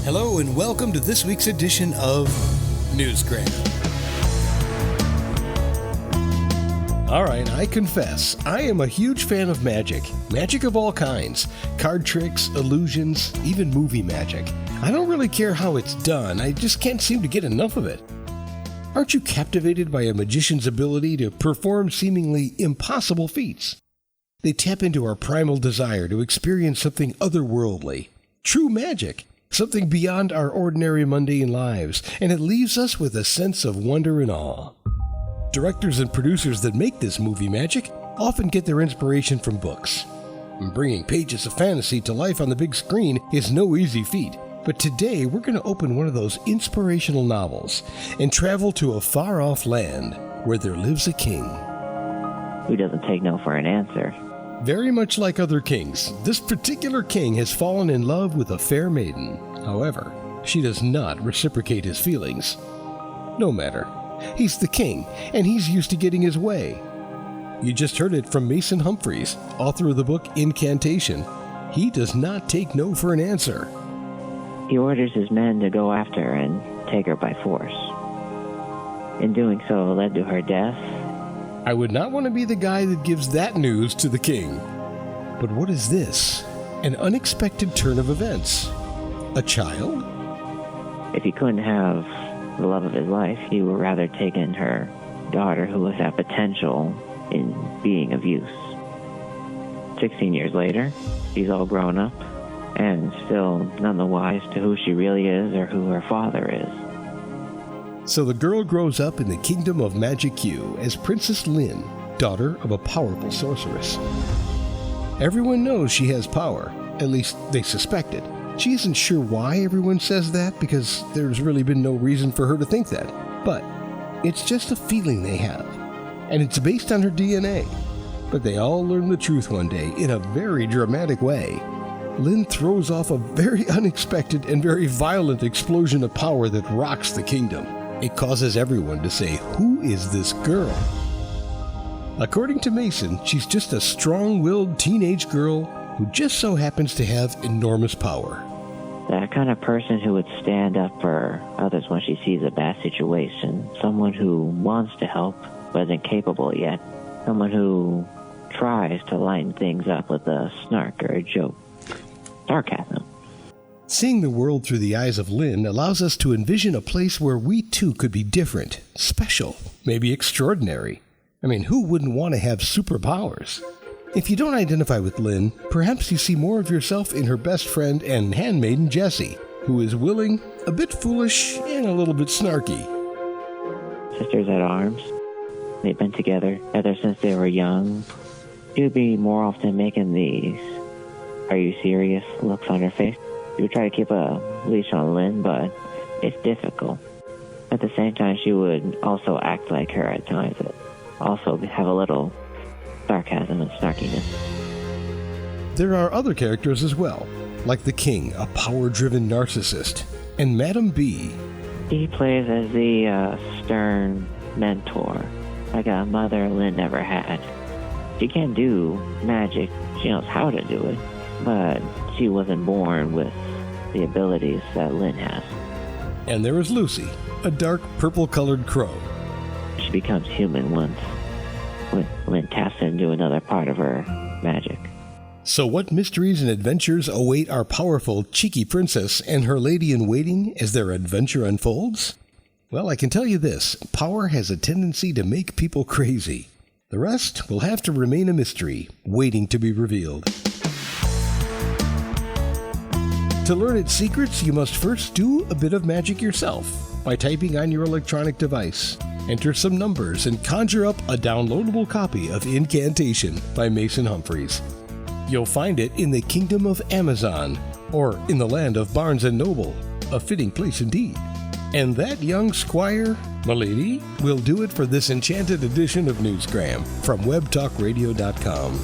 Hello and welcome to this week's edition of Newsgram. Alright, I confess, I am a huge fan of magic. Magic of all kinds. Card tricks, illusions, even movie magic. I don't really care how it's done, I just can't seem to get enough of it. Aren't you captivated by a magician's ability to perform seemingly impossible feats? They tap into our primal desire to experience something otherworldly. True magic. Something beyond our ordinary mundane lives, and it leaves us with a sense of wonder and awe. Directors and producers that make this movie magic often get their inspiration from books. Bringing pages of fantasy to life on the big screen is no easy feat, but today we're going to open one of those inspirational novels and travel to a far-off land where there lives a king. Who doesn't take no for an answer? Very much like other kings, this particular king has fallen in love with a fair maiden. However, she does not reciprocate his feelings. No matter. He's the king, and he's used to getting his way. You just heard it from Mason Humphries, author of the book Incantation. He does not take no for an answer. He orders his men to go after her and take her by force. In doing so, led to her death. I would not want to be the guy that gives that news to the king. But what is this? An unexpected turn of events. A child? If he couldn't have the love of his life, he would rather take in her daughter, who was at potential in being of use. 16 years later, she's all grown up and still none the wise to who she really is or who her father is. So the girl grows up in the kingdom of Magic Q as Princess Lynn, daughter of a powerful sorceress. Everyone knows she has power, at least they suspect it. She isn't sure why everyone says that because there's really been no reason for her to think that. But it's just a feeling they have, and it's based on her DNA. But they all learn the truth one day in a very dramatic way. Lynn throws off a very unexpected and very violent explosion of power that rocks the kingdom. It causes everyone to say, "Who is this girl?" According to Mason, she's just a strong-willed teenage girl who just so happens to have enormous power. That kind of person who would stand up for others when she sees a bad situation. Someone who wants to help but isn't capable yet. Someone who tries to lighten things up with a snark or a joke. Sarcasm. Seeing the world through the eyes of Lynn allows us to envision a place where we too could be different, special, maybe extraordinary. I mean, who wouldn't want to have superpowers? If you don't identify with Lynn, perhaps you see more of yourself in her best friend and handmaiden Jessie, who is willing, a bit foolish, and a little bit snarky. Sisters at arms. They've been together ever since they were young. She would be more often making these "Are you serious?" looks on her face. She would try to keep a leash on Lynn, but it's difficult. At the same time, she would also act like her at times. Also have a little sarcasm and snarkiness. There are other characters as well, like the King, a power-driven narcissist, and Madam B. He plays as the stern mentor, like a mother Lynn never had. She can do magic, she knows how to do it, but she wasn't born with the abilities that Lynn has. And there is Lucy, a dark purple-colored crow. She becomes human once when Lynn taps into another part of her magic. So what mysteries and adventures await our powerful, cheeky princess and her lady-in-waiting as their adventure unfolds? Well, I can tell you this, power has a tendency to make people crazy. The rest will have to remain a mystery, waiting to be revealed. To learn its secrets, you must first do a bit of magic yourself by typing on your electronic device. Enter some numbers and conjure up a downloadable copy of Incantation by Mason Humphries. You'll find it in the Kingdom of Amazon, or in the land of Barnes & Noble, a fitting place indeed. And that young squire, m'lady, will do it for this enchanted edition of Newsgram from webtalkradio.com.